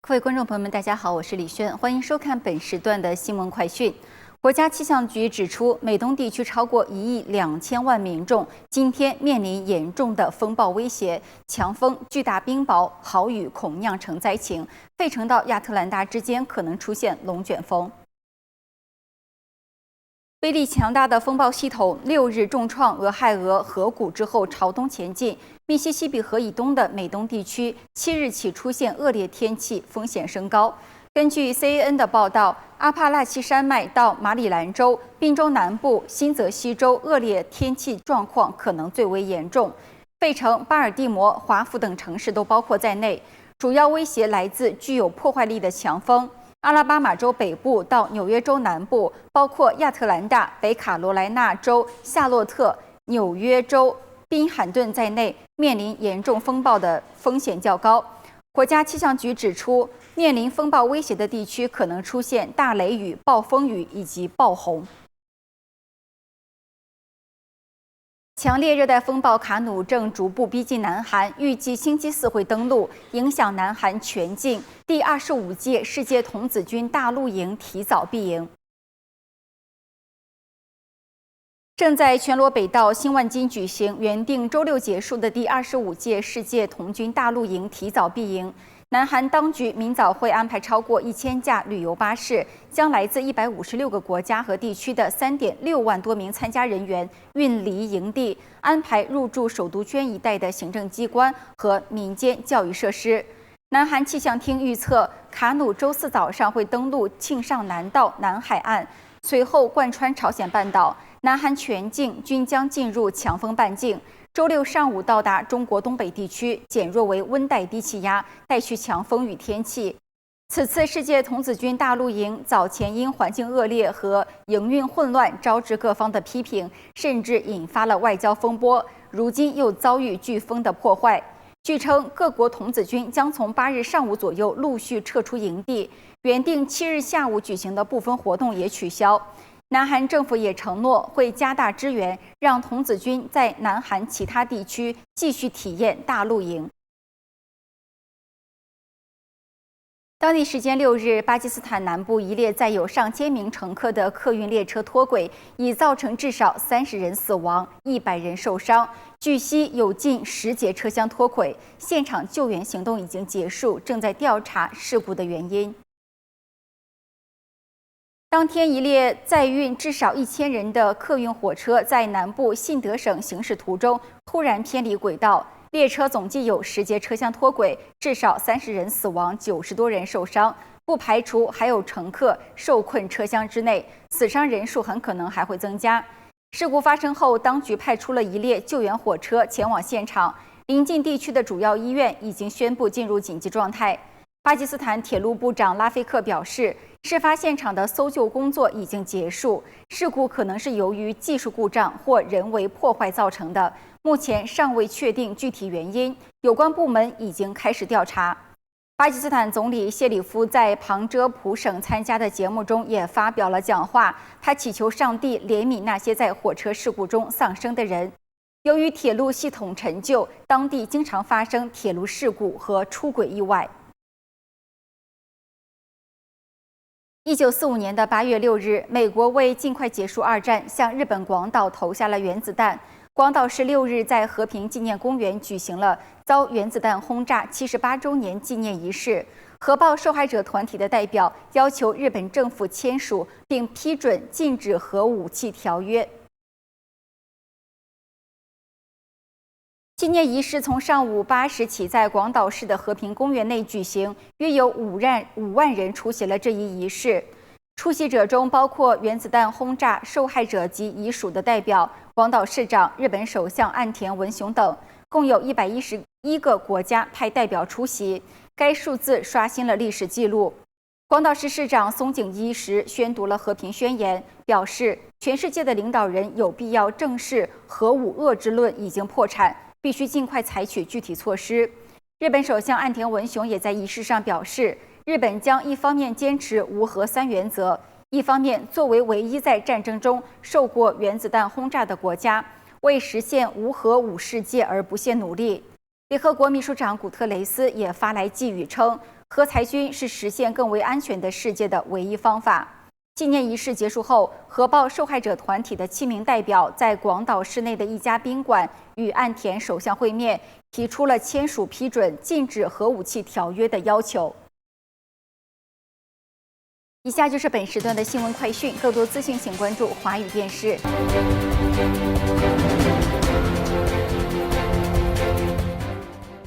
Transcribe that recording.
各位观众朋友们，大家好，我是李轩，欢迎收看本时段的新闻快讯。国家气象局指出，美东地区超过1亿2千万民众今天面临严重的风暴威胁，强风、巨大冰雹、豪雨恐酿成灾情，费城到亚特兰大之间可能出现龙卷风。威力强大的风暴系统6日重创俄亥俄河谷之后朝东前进，密西西比河以东的美东地区7日起出现恶劣天气，风险升高。根据 CAN 的报道，阿帕拉契山脉到马里兰州、宾州南部、新泽西州恶劣天气状况可能最为严重，费城、巴尔的摩、华府等城市都包括在内。主要威胁来自具有破坏力的强风。阿拉巴马州北部到纽约州南部，包括亚特兰大、北卡罗来纳州夏洛特、纽约州宾罕顿在内，面临严重风暴的风险较高。国家气象局指出，面临风暴威胁的地区可能出现大雷雨、暴风雨以及暴洪。强烈热带风暴卡努正逐步逼近南韩，预计星期4会登陆，影响南韩全境。第25届世界童子军大陆营提早闭营。正在全罗北道新万金举行，原定周6结束的第25届世界童军大陆营提早闭营。南韩当局明早会安排超过1000架旅游巴士，将来自156个国家和地区的3.6万多名参加人员运离营地，安排入驻首都圈一带的行政机关和民间教育设施。南韩气象厅预测，卡努周4早上会登陆庆尚南道南海岸，随后贯穿朝鲜半岛，南韩全境均将进入强风半径。周6上午到达中国东北地区，减弱为温带低气压，带去强风雨天气。此次世界童子军大陆营早前因环境恶劣和营运混乱招致各方的批评，甚至引发了外交风波，如今又遭遇飓风的破坏。据称，各国童子军将从8日上午左右陆续撤出营地，原定7日下午举行的部分活动也取消。南韩政府也承诺会加大支援，让童子军在南韩其他地区继续体验大陆营。当地时间6日，巴基斯坦南部一列载有上千名乘客的客运列车脱轨，已造成至少30人死亡，100人受伤。据悉，有近10节车厢脱轨，现场救援行动已经结束，正在调查事故的原因。当天，一列载运至少1000人的客运火车在南部信德省行驶途中突然偏离轨道，列车总计有10节车厢脱轨，至少30人死亡，90多人受伤，不排除还有乘客受困车厢之内，死伤人数很可能还会增加。事故发生后，当局派出了一列救援火车前往现场，邻近地区的主要医院已经宣布进入紧急状态。巴基斯坦铁路部长拉菲克表示，事发现场的搜救工作已经结束，事故可能是由于技术故障或人为破坏造成的，目前尚未确定具体原因，有关部门已经开始调查。巴基斯坦总理谢里夫在旁遮普省参加的节目中也发表了讲话，他祈求上帝怜悯那些在火车事故中丧生的人。由于铁路系统陈旧，当地经常发生铁路事故和出轨意外。1945年8月6日，美国为尽快结束2战，向日本广岛投下了原子弹。广岛市6日在和平纪念公园举行了遭原子弹轰炸78周年纪念仪式。核爆受害者团体的代表要求日本政府签署并批准禁止核武器条约。纪念仪式从上午8时起在广岛市的和平公园内举行，约有5万人出席了这一仪式。出席者中包括原子弹轰炸受害者及遗属的代表、广岛市长、日本首相岸田文雄等，共有111个国家派代表出席。该数字刷新了历史记录。广岛市市长松井一时宣读了和平宣言，表示全世界的领导人有必要正视核武遏制论已经破产，必须尽快采取具体措施。日本首相岸田文雄也在仪式上表示，日本将一方面坚持无核3原则，一方面作为唯一在战争中受过原子弹轰炸的国家，为实现无核武世界而不懈努力。联合国秘书长古特雷斯也发来寄语称，核裁军是实现更为安全的世界的唯一方法。纪念仪式结束后，核爆受害者团体的7名代表在广岛市内的一家宾馆与岸田首相会面，提出了签署批准禁止核武器条约的要求。以下就是本时段的新闻快讯，更多资讯请关注华语电视。